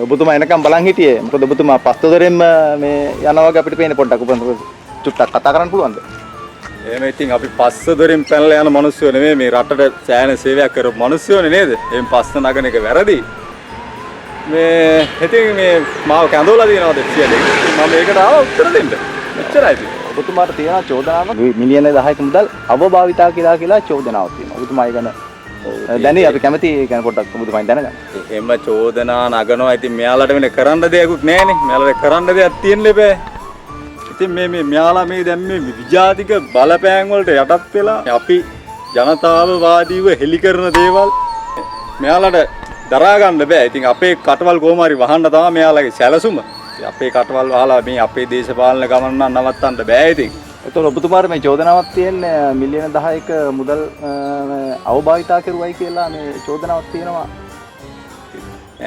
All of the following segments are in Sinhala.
ඔබතුමා එනකම් බලන් හිටියේ. මොකද ඔබතුමා පස්තොදරෙන්ම මේ යනවා වගේ අපිට පේන්නේ. පොඩ්ඩක් ඔබ චුට්ටක් කතා කරන්න පුළුවන්ද? එහෙම ඉතින් අපි පස්තොදරෙන් පැනලා යන මිනිස්සු නෙමෙයි මේ රටට සෑහෙන සේවයක් කරපු මිනිස්සුනේ නේද? එහෙන් පස්ස නගන එක වැරදි. මේ ඉතින් මේ මාව කැඳවලා දිනවද කියලා. මම මේකට ආව උත්තර දෙන්න. එච්චරයි ඉතින්. ඔබතුමාට තියෙන චෝදනාවක් මිලියන 10ක මුදල් අවභාවිතා කියලා චෝදනාවක් තියෙනවා. ඔබතුමා ඒ ගැන දැනේ අපි කැමති ගැන පොඩ්ඩක් ඔබතුමාෙන් දැනගන්න. එහෙම චෝදනා නගනවා. ඉතින් මෙයාලට වෙන කරන්න දෙයක්වත් නැහැනේ. මෙයාලට කරන්න දෙයක් තියෙන්න බෑ. ඉතින් මේ මෙයාලා මේ දැන් මේ විජාතික බලපෑම් වලට යටත් වෙලා අපි ජනතාවවාදීව හෙලි කරන දේවල් මෙයාලට දරා ගන්න බෑ. ඉතින් අපේ කටවල් කොහොම හරි වහන්න තමයි මෙයාලගේ සැලසුම. අපේ කටවල් වහලා මේ අපේ දේශපාලන ගමන නවත්තන්න බෑ ඉතින්. එතකොට ඔබතුමාට මේ චෝදනාවක් තියෙන්නේ මිලියන 10ක මුදල් අවභාවිතා කරුවයි කියලා මේ චෝදනාවක් තියෙනවා.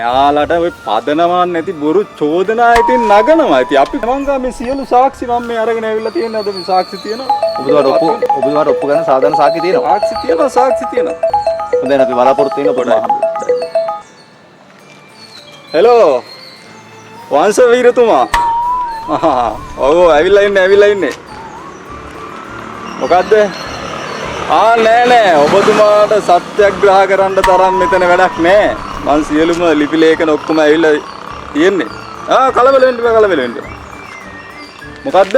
එයාලට ඔය පදනමක් නැති බොරු චෝදනා ඉතින් නගනවා. ඉතින් අපි තමන්ගා මේ සියලු සාක්ෂි මම මේ අරගෙන ඇවිල්ලා තියෙනවා. අද මේ සාක්ෂි තියෙනවා. ඔබතුමාට ඔප්පු කරන සාධාරණ සාක්ෂි තියෙනවා. සාක්ෂි තියෙනවා. හොඳයි අපි බලාපොරොත්තු වෙන පොඩ්ඩක්. හෙලෝ වංශ වීරතුමා. ඔව් ඇවිල්ලා ඉන්නේ. මොකද්ද? නෑ ඔබතුමාට සත්‍යග්‍රහ කරන්න තරම් මෙතන වැඩක් නෑ. මං සියලුම ලිපි ලේඛන ඔක්කොම ඇවිල්ලා තියෙන්නේ. කලබල වෙන්න බෑ. මොකද්ද?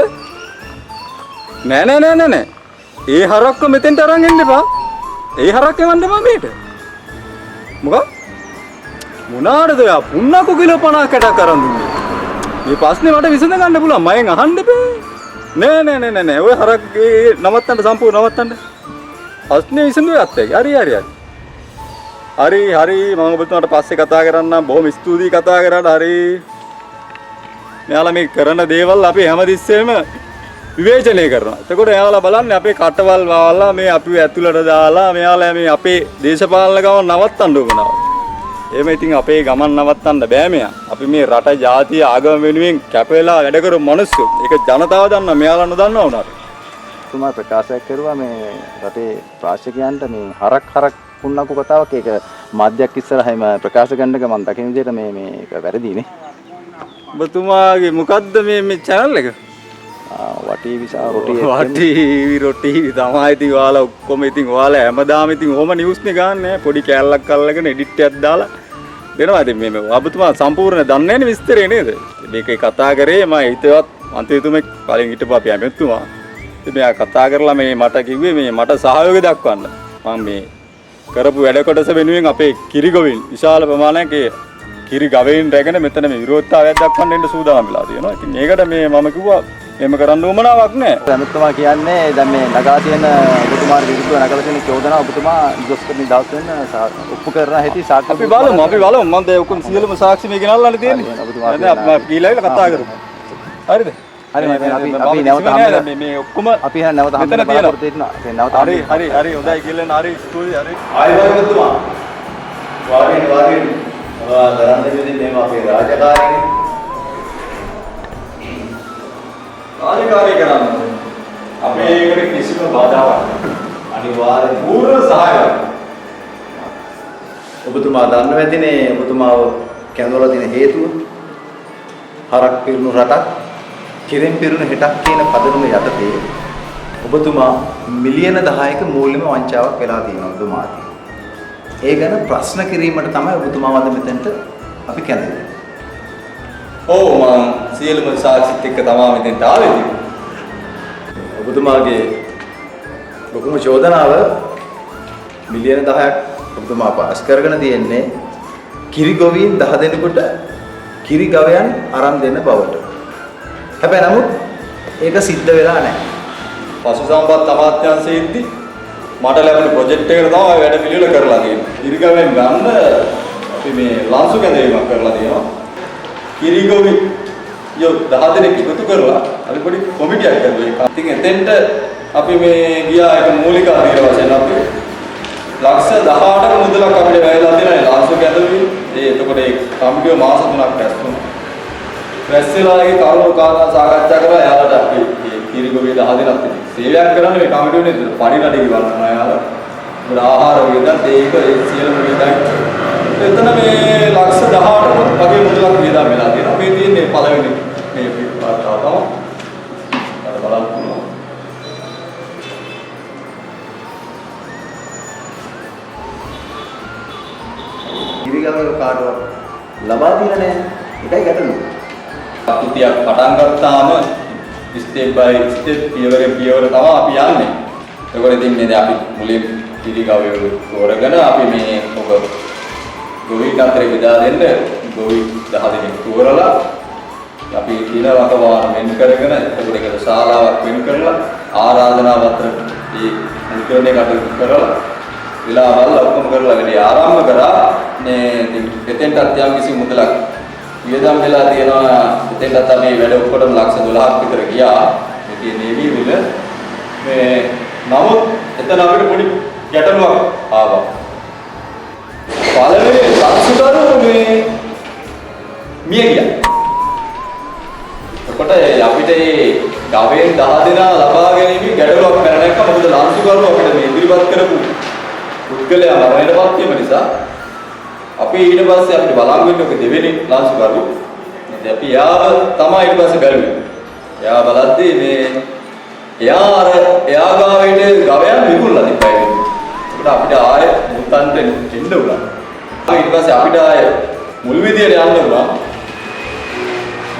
නෑ. ඒ හරක්ක මෙතෙන්ට අරන් එන්න එපා. ඒ හරක්ක එවන්න එපා මේට. මොකක්? මොනාටද යා පුන්නකෝ කිලෝ 50කට අරන් දුන්නේ. මේ ප්‍රශ්නේ මට විසඳ ගන්න පුළුවන්. මයෙන් අහන්න බෑ. නෑ. ඔය හරක්ගේ නවත්තන්න සම්පූර්ණ නවත්තන්න. ප්‍රශ්නේ විසඳුවත් ඇයි. හරි මම ඔබතුමාට පස්සේ කතා කරන්නම්. බොහොම ස්තුතියි කතා කරාට. හරි. මෙයාලා මේ කරන දේවල් අපි හැමතිස්සෙම විවේචනය කරනවා. එතකොට එයාලා බලන්නේ අපේ කටවල් වහලා මේ අපිව ඇතුළට දාලා මෙයාලා මේ අපේ දේශපාලන ගමන නවත්තන්න උවමනවා. එහෙම ඉතින් අපේ ගමන් නවත්තන්න බෑ මෙයා. අපි මේ රට ජාතිය ආගම වෙනුවෙන් කැප වෙලා වැඩ කරපු මිනිස්සු. ඒක ජනතාව දන්නා මෙයාලා නොදන්නා වුණාට. තුමා ප්‍රකාශයක් කරුවා මේ රටේ ප්‍රාශකයන්ට මේ හරක් පුන්නකු කතාවක්. ඒක මාධ්‍යයක් ඉස්සරහම ප්‍රකාශ කරන්නක මම දකින විදිහට මේක වැරදිනේ. ඔබතුමාගේ මොකද්ද මේ channel එක? වටී විසා රොටි තමයි ඉතින් ඔයාලා ඔක්කොම ඉතින් ඔයාලා හැමදාම ඉතින් ඔහොම නිවුස් නේ ගන්නෑ. පොඩි කෑල්ලක් අල්ලගෙන එඩිට් එකක් දාලා දෙනවා. ඉතින් මේ ඔබතුමා සම්පූර්ණ දන්නේ නැනේ විස්තරේ නේද? මේකේ කතා කරේ මම හිතවත් මන්ත්‍රීතුමෙක් කලින් හිටපු අපි ඇමතුමා. ඉතින් මෙයා කතා කරලා මේ මට කිව්වේ මේ මට සහයෝගය දක්වන්න. මම මේ කරපු වැඩ කොටස වෙනුවෙන් අපේ කිරිගොවින් විශාල ප්‍රමාණයක කිරි ගවයින් රැගෙන මෙතන මේ විරෝධතාවයක් දක්වන්න එන්න සූදානම් වෙලා තියෙනවා. ඉතින් ඒකට මම කිව්වා එහෙම කරන්න උවමනාවක් නැහැ. ඇමතුමා කියන්නේ දැන් මේ නගා තියෙන ඔබතුමාට විරුද්ධව නගලා තියෙන චෝදනාව ඔබතුමා දොස් කරන දවස් වෙන ඔප්පු කරන හැටි සාක්ෂි අපි බලමු මම දැන් ඔක්කොම සියලුම සාක්ෂි මේ ගෙනල්ලානේ තියෙන්නේ. දැන් අපි ගිහලා කතා කරමු. හරිද? හරි අපි නැවත හම්බෙලා මේ ඔක්කොම අපි නැවත හම්බෙලා බලාපොරොත්තු වෙනවා. නැවත හරි හොඳයි කියලා හරි ස්තුතියි හරි. ආයතනතුමා වාගෙන් දරන්න දෙන්නේ මේ අපේ රාජකාරියනේ. රාජකාරිය කරන්නේ අපේ ඒකට කිසිම බාධාවක් අනිවාර්යෙන් පූර්ණ සහායයක්. ඔබතුමා දන්නව ඇතිනේ ඔබතුමාව කැඳවලා තියෙන හේතුව. හරක් පිරුණු රටක් කිරින් පිරුණු හෙටක් කියන පදනම යටතේ ඔබතුමා මිලියන 10ක මූල්‍යම වංචාවක් වෙලා තියෙනවා ඔබතුමාට. ඒ ගැන ප්‍රශ්න කිරීමට තමයි ඔබතුමාව අද මෙතනට අපි කැඳවුවේ. ඔව් මම සියලුම සාක්ෂිත් එක්ක තමයි මෙතෙන්ට ආවේ. ඔබතුමාගේ ලොකුම චෝදනාව මිලියන 10ක් ඔබතුමා පාස් කරගෙන තියෙන්නේ කිරි ගොවීන් 10 දෙනෙකුට කිරි ගවයන් අරන් දෙන බවට. හැබැයි නමුත් ඒක සිද්ධ වෙලා නැහැ. පශුසම්පත් අමාත්‍යාංශයේදී මට ලැබුණු ප්‍රොජෙක්ට් එකට තමයි වැඩ පිළිවෙල කරලා තියෙන්නේ. කිරි ගවයන් ගන්න අපි මේ ලාංසු කැඳවීමක් කරලා තියෙනවා. කිරිගොවි 10 දෙනෙක් එකතු කරලා අපි පොඩි කොමිටියක් කරලා ඉතින් එතෙන්ට අපි මේ ගියා ඒක මූලික අධීර වශයෙන් අපි ලක්ෂ 18ක මුදලක් අපිට වැයලා තියෙනවා ලාංසු කැඳවීම. එතකොට ඒ කමිටුව මාස 3ක් රැස් වුණා. රැස් වෙලා ඒ කරුණු කාරණා සාකච්ඡා කරලා එයාලට අපි කිරි 10 දෙනෙක් ඉතින් සේවයක් කරන්නේ මේ කමිටුවේ පරිණඩේ ගවන්න අයලා ඒකට ආහාර වේදන් ඒක ඒ සියලුම වේදන් එතන මේ ලක්ෂ 18ක් වගේ මුදලක් වේදන් වෙලා තියෙනවා මේ තියෙන්නේ පළවෙනි මේ වාර්තාව තමයි අර බලන්න පුළුවන් කිරිගමක කාටවත් ලබා දීලා නැහැ. ඒකයි ගැටලුව. අකුතියක් පටන් ගත්තාම ස්ටෙප් බයි ස්ටෙප් පියවරෙන් පියවර තමයි අපි යන්නේ. ඒකෝර ඉතින් මේ අපි මුලින් කිරිගමේ තෝරගෙන අපි මේ ඔබ ගොවි අතරේ බෙදා දෙන්න ගොවි 10 දෙනෙක් තෝරලා අපි දින වකවාන වෙන් කරගෙන ඒකට ඒකට ශාලාවක් වෙන් කරලා ආරාධනා පත්‍ර මේ මුද්‍රණය කටයුතු කරලා විලාවල් ඔක්කොම කරලා වැඩි ආරම්භ කරා මේ එතෙන්ටත් යම් කිසි මුදලක් වියදම් වෙලා තියෙනවා එතෙන්ටත් අපි වැඩ ඔක්කොටම ලක්ෂ 12ක් විතර ගියා මේ තියෙන්නේ විල මේ නමුත් එතන අපිට පොඩි ගැටලුවක් ආවා පළවෙනි සංසුකරු මේ මිය ගියා එතකොට අපිට මේ ගවයෙන් 10 දෙනා ලබා ගැනීම ගැටලුවක් පැන නැක්ක මොකද ලංසුකරු අපිට මේ ඉදිරිපත් කරපු පුද්ගලයා මරණයටපත් වීම නිසා අපි ඊට පස්සේ අපිට බලන් වෙන්නේ ඔක දෙවෙනි ලංසුකරු. ඉතින් අපි යාව තමයි ඊට පස්සේ බැලුවේ. එයා බලද්දී මේ එයා ගාවට ගවයන් විකුණලා තිබ්බා ඒක. ඒකට අපිට ආයෙ මුත්තන්ට එන්න උනා. ඊට පස්සේ අපිට ආයෙ මුල් විදියට යන්න උනා.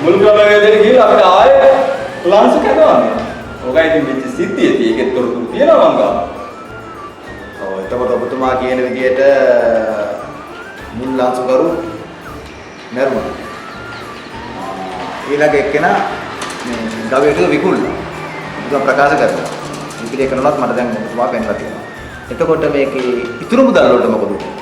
මුල් ක්‍රමවේදයට ගිහින් අපිට ආයෙ ලංසු කරනවා. ඔකයි ඉතින් මෙච්ච සිද්ධිය තියෙන්නේ. ඒකේ තොරතුරු තියෙනවා මං ගාව. එතකොට ඔබතුමා කියන විදිහට මුල් ලංසුකරු මරුණා. ඊළඟ එක්කෙනා මේ ගවයට විකුණලා. ඒක ප්‍රකාශ කරනවා. ඉතින් ඒක නෝනත් මට දැන් ඔබතුමා පෙන්වලා තියෙනවා. එතකොට මේකේ ඉතුරු මුදල් වලට මොකද උනේ?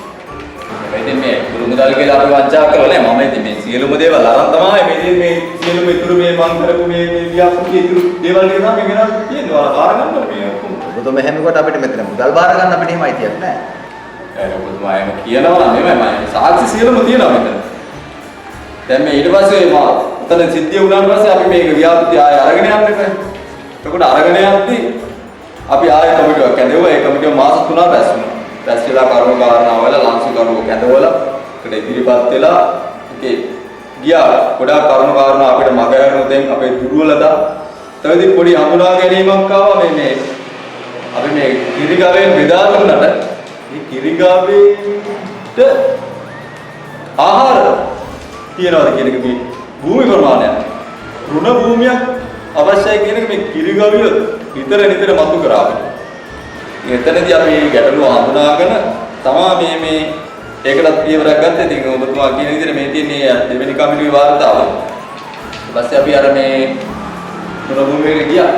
ඉතින් මේ ඉතුරු මුදල් කියලා අපි වංචා කරලා නැහැ. මම ඉතින් මේ සියලුම දේවල් අරන් තමයි මේ සියලුම ඉතුරු මේ මං කරපු මේ ව්‍යාපෘතියේ ඉතුරු දේවල් ටික තමයි මේ ගෙනල්ලා තියෙන්නේ. ඔයාලා බාර ගන්නවද මේ ඔක්කොම? ඔබතුමා හැමකොට අපිට මෙතන මුදල් බාර ගන්න අපිට එහෙම අයිතියක් නැහැ. ඔබතුමා එහෙම කියනවා නෙමෙයි මම සාක්ෂි සියලුම තියෙනවා මෙතන. දැන් මේ ඊට පස්සේ මම උතන සිද්ධිය වුණාට පස්සේ අපි මේක ව්‍යාපෘතිය ආයෙ අරගෙන යන්න එපා. එතකොට අරගෙන යද්දී අපි ආයෙ කමිටුවක් ඇඳෙවුවා. ඒ කමිටුව මාස 3ක් රැස් වුණා. රැස් වෙලා කර්ම කාරණාවල ලංසුකරුවෝ කැඳවලා ඒකට ඉදිරිපත් වෙලා ඒකේ ගියා. ගොඩාක් කර්ම කාරණා අපිට මග හැරුණු දෙන් අපේ දුර්වලතා තවදී පොඩි හඳුනා ගැනීමක් ආවා මේ අපි මේ කිරිගාවෙන් බෙදා දුන්නට මේ කිරිගාවෙට ආහාර තියනවාද කියන එක මේ භූමි ප්‍රමාණය රුණ භූමියක් අවශ්‍යයි කියන එක මේ කිරිගාවිය නිතර මතු කරා අපිට. එතනදී අපි ගැටලුව හඳුනාගෙන තමයි මේ ඒකටත් පියවරක් ගත්තේ. ඉතින් ඔබතුමා කියන විදිහට මේ තියෙන්නේ දෙවෙනි කමිටුවේ වාර්තාව. ඊට පස්සේ අපි අර මේ රුණ භූමියට ගියා.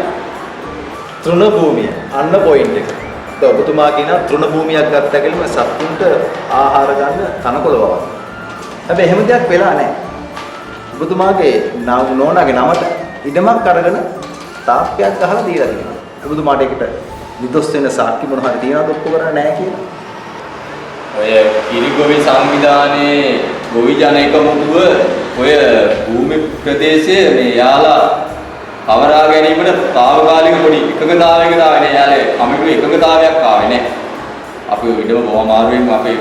තෘණ භූමිය අන්න පොයින්ට් එක. දැන් ඔබතුමා කියන තෘණ භූමියක් ගත්ත කෙලිම සත්තුන්ට ආහාර ගන්න තනකොළ වවන්න. හැබැයි එහෙම දෙයක් වෙලා නැහැ. ඔබතුමාගේ නෝනාගේ නමට ඉඩමක් අරගෙන තාප්පයක් ගහලා දීලා තියෙනවා. ඔබතුමාට ඒකට නිදොස් වෙන සාක්ෂි මොන හරි තියනවද ඔප්පු කරන්නේ නැහැ කියලා. ඔය කිරිගොවි සංවිධානයේ ගොවි ජන එකමුතුව ඔය භූමි ප්‍රදේශයේ මේ යාලා අවරා ගැනීමට తాවකාලික පොඩි එකඟතාවයකට ආවේ නෑ. යාලේ කමිටුවේ එකඟතාවයක් ආවේ නෑ. අපි ඉඩම බොහොම අමාරුවෙන් අපේ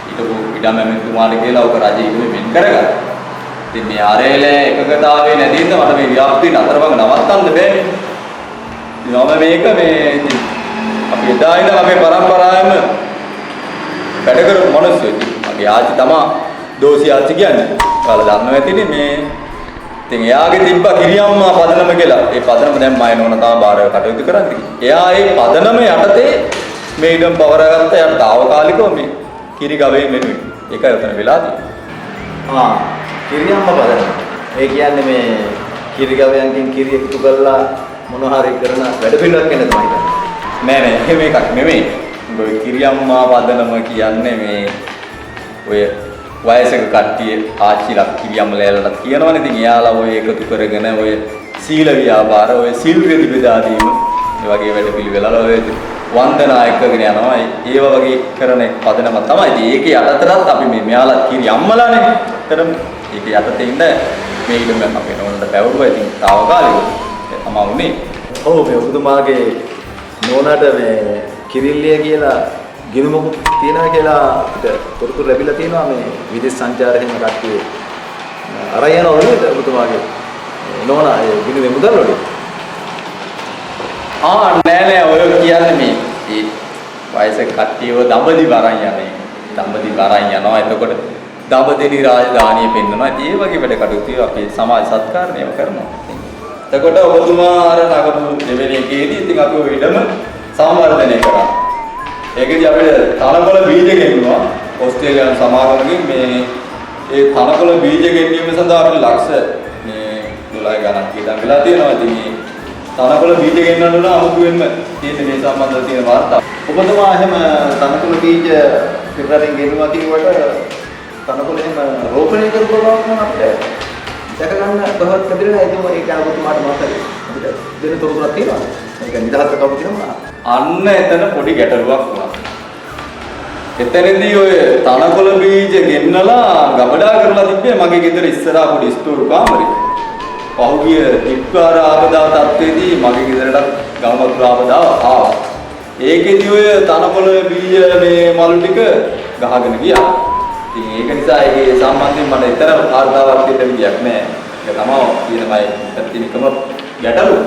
හිටපු ඉඩම් ඇමතුමාට කියලා ඔක රජය ඉඩම මෙන් කරගත්තා. ඉතින් මේ ආරේලේ එකඟතාවය නැති හින්දා මට මේ ව්‍යාපෘතිය නතරවම නවත්තන්න බෑනේ. ඉතින් මේක මේ ඉතින් අපි එදා ඉඳන් අපේ පරම්පරාවෙම වැඩ කරපු මිනිස්සු. මගේ ආච්චි තමයි දෝසි ආච්චි කියන්නේ. ඔයාලා දන්නවා ඇතිනේ මේ ඉතින් එයාගේ තිබ්බ කිරියම්මා පදනම කියලා. ඒ පදනම දැන් මම නෝන තමයි බාර කටයුතු කරන්නේ. එයා ඒ පදනම යටතේ මේ ඉඩම් පවරාගත්ත යට తాවකාලිකව මේ කිරි ගවයෙන් වෙනුයි. ඒකයි උතන වෙලා තියෙන්නේ. කිරියම්මා පදනම. ඒ කියන්නේ මේ කිරි ගවයන්ගෙන් කිරි එකතු කරලා මොන හරි කරන වැඩ පිළිවෙලක් වෙන තමයි හිතන්නේ. නෑ එහෙම එකක් නෙමෙයි. ඔය කිරියම්මා පදනම කියන්නේ මේ ඔය වයසක කට්ටිය ආච්චිලා කිරියම්මලෑලට කියනවනේ. ඉතින් එයාලා ඔය එකතු කරගෙන ඔය සීල ව්‍යාපාර ඔය සිල් රෙදි බෙදා දීම මේ වගේ වැඩ පිළිවෙලවල ඔය වන්දනා එක්කගෙන යනවා. ඒව වගේ කරන පදනම තමයි. ඉතින් ඒකේ යටතටත් අපි මේ මෙයාලා කිරියම්මලානේ කරමු. ඒකේ යටතේ ඉන්න මේ ඉඩම අපේ නෝනට පැවරුවා. ඉතින් తాවකාලිකව තමයි උනේ. ඔව් මේ ඔබතුමාගේ නෝනාට මේ කිරිල්ලිය කියලා ගිණුමකුත් තියෙනවා කියලා අපිට තොරතුරු ලැබිලා තියෙනවා මේ විදේශ සංචාර එහෙම කට්ටිය අරන් යනවා නේද ඔබතුමාගේ නෝනා ඒ ගිණුමේ මුදල් වලින් නෑ ඔය කියන්නේ මේ ඒ වයසක කට්ටියව දඹදිව අරන් යන්නේ. දඹදිව අරන් යනවා. එතකොට දඹදෙණි රාජධානිය පෙන්වනවා. ඉතින් ඒ වගේ වැඩ කටයුතු අපි සමාජ සත්කාරණයම කරනවා. එතකොට ඔබතුමා අර නගපු දෙවෙනි එකේදී ඉතින් අපි ඔය ඉඩම සංවර්ධනය කරා. ඒකදී අපිට තනකොළ බීජ ගෙන්නුවා. ඕස්ට්‍රේලියානු සමාගමකින් මේ ඒ තනකොළ බීජ ගෙන්වීම සඳහා අපිට ලක්ෂ මේ 12 ගණන් කීයක් වෙලා තියෙනවා. ඉතින් තනකොළ බීජ ගෙන්නන්න උන අමුතුවෙන්ම තියෙන මේ සම්බන්ධව තියෙන වාර්තා. ඔබතුමා එහෙම තනකොළ බීජ පිටරටින් ගෙන්නවා කියුවට තනකොළ එහෙම රෝපණය කරපු බවක් නම් අපිට දැක ගන්න බවත් ලැබෙන්නේ නැහැ. ඒක ඒක ඔබතුමාට මතකයි. අපිට දෙන තොරතුරක් තියෙනවා. මේක නිදහස් කවුරු කියනවා. අන්න එතන පොඩි ගැටලුවක් වුණා. එතනදී ඔය තනකොළ බීජ ගෙන්නලා ගබඩා කරලා තිබ්බේ මගේ ගෙදර ඉස්සරහා පොඩි ස්ටෝර් කාමරේ. පහුගිය ඉක්කාර ආපදා තත්ත්වයේදී මගේ ගෙදරට ගම වතුර ආපදාව ආවා. ඒකෙදී ඔය තනකොළ බීජ මේ මලු ටික ගහගෙන ගියා. ඉතින් ඒක නිසා ඒ සම්බන්ධයෙන් මට ඊතර කාර්යාවක් දෙන්න විදියක් නැහැ. ඒක තමයි කියනමයි පැතිනිකම ගැටලුව.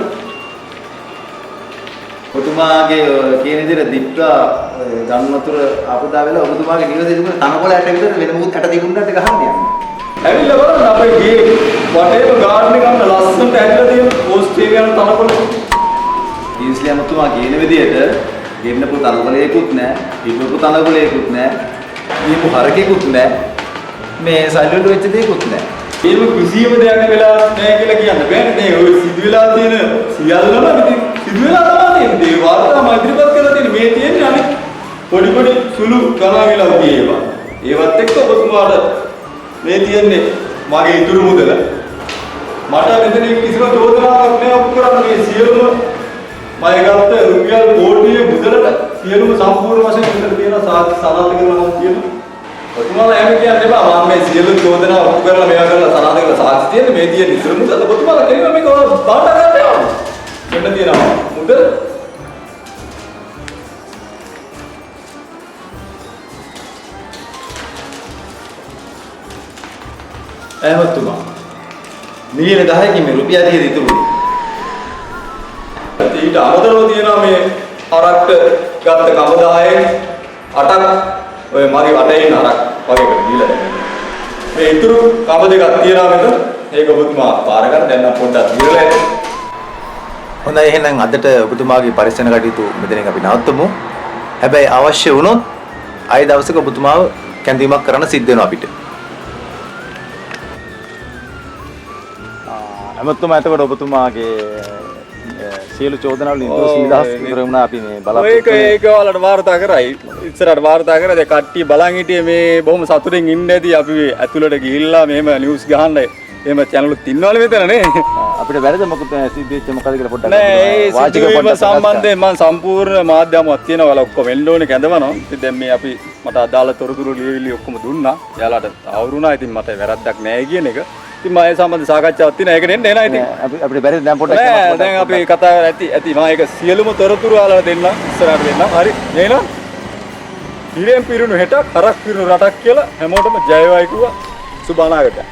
ඔබතුමාගේ කියන විදිහට දිප්පා ගම්වතුර ආපදා වෙලා ඔබතුමාගේ නිවසේ තිබුණ තනකොළ ඇට විතර වෙන මොකුත් ඇට තිබුණාට ගහන්න යන්නේ. ඇවිල්ලා බලන්න අපේ ගේ වටේම ගාඩන් එක අන්න ලස්සනට ඇදලා තියෙන ඕස්ට්‍රේලියානු තනකොළ. ඉන්ස්ලියා මුතුමා කියන විදිහට ගෙන්නපු තනකොළේකුත් නැහැ, ඉබ්බපු තනකොළේකුත් නැහැ, දීපු හරකෙකුත් නැහැ, මේ සල්ලුට වෙච්ච දෙයක්කුත් නැහැ. මේක කිසියම් දෙයක් වෙලා නැහැ කියලා කියන්න බෑනේ. මේ ඔය සිදු වෙලා තියෙන සියල්ලම ඉතින් සිදු වෙලා තමයි තියෙන්නේ. ඒ වාර්තා මෛත්‍රීපත් කරලා තියෙන මේ තියෙන්නේ අනිත් පොඩි පොඩි සුළු ගණන් වෙලා තියෙනවා. ඒවත් එක්ක ඔබතුමාට මේ තියන්නේ මගේ ඉතුරු මුදල. මට මෙතන කිසිම චෝදනාවක් නෑ ඔප්පු කරන්න. මේ සියලුම මම ගත්ත රුපියල් කෝටියේ මුදලට සියලුම සම්පූර්ණ වශයෙන් මෙතන තියෙන සාක්ෂි සනාථ කරනවා නම් තියෙනවා. ඔබතුමාලා එහෙම කියන්න එපා. මම මේ සියලු චෝදනා ඔප්පු කරලා මේවා කරලා සනාථ කරලා සාක්ෂි තියෙන්නේ මේ තියෙන ඉතුරු මුදල. ඔබතුමාලා කියනවා මේක බාට ගන්න යනවා. මෙන්න තියෙනවා මුදල. එහෙමතුමා මිලියන 10කින් මේ රුපියල් 10 ඉතුරුනේ. ඊට අමතරව තියෙනවා මේ හරක්ට ගත්ත කම 10න් 8ක් ඔය මගේ වටේ ඉන්න හරක් වගේකට දීලා දැම්මා. මේ ඉතුරු කම දෙකක් තියෙනවා මෙතන. ඒක ඔබතුමා පාර ගන්න දැන් නම් පොඩ්ඩක් දිරලා ඇති. හොඳයි එහෙනම් අදට ඔබතුමාගේ පරිස්සන කටයුතු මෙතනින් අපි නවත්තමු. හැබැයි අවශ්‍ය වුණොත් ආයෙ දවසක ඔබතුමාව කැඳවීමක් කරන්න සිද්ධ වෙනවා අපිට. එමත්තුමා එතකොට ඔබතුමාගේ සියලු චෝදනා වලින් නිදහස් කරුණා අපි මේ බලාපොරොත්තු ඒක ඔයාලට වාර්තා කරයි. ඉස්සරහට වාර්තා කරා. දැන් කට්ටිය බලන් හිටියේ මේ බොහොම සතුටින් ඉන්නේදී අපි ඇතුළට ගිහිල්ලා මෙහෙම නිවුස් ගහන්න එහෙම channelුත් ඉන්නවලු මෙතන නේ. අපිට වැරද්ද මොකද සිද්ධ වෙච්ච මොකද කියලා පොඩ්ඩක් නෑ වාචික සම්බන්ධයෙන් මම සම්පූර්ණ මාධ්‍යමක් තියෙනවා. ඔයාලා ඔක්කොම වෙන්න ඕනේ කැඳවනවා. ඉතින් දැන් මේ අපි මට අදාළ තොරතුරු ලියවිලි ඔක්කොම දුන්නා. එයාලට අවුරුණා. ඉතින් මට වැරද්දක් නෑ කියන එක. ඉතින් මම ඒ සම්බන්ධ සාකච්ඡාවක් තියෙනවා. ඒක නෙන්න එනවා ඉතින්. අපිට බැරිද දැන් පොඩ්ඩක් නෑ දැන් අපි කතා ඇති මම ඒක සියලුම තොරතුරු ඔයාලට දෙන්න ඉස්සරහට දෙන්නම්. හරි නේනවා? හිරෙන් පිරුණු හෙටක් හරක් පිරුණු රටක් කියලා හැමෝටම ජය වේවා කිව්වා. සුබ අනාගතයක්.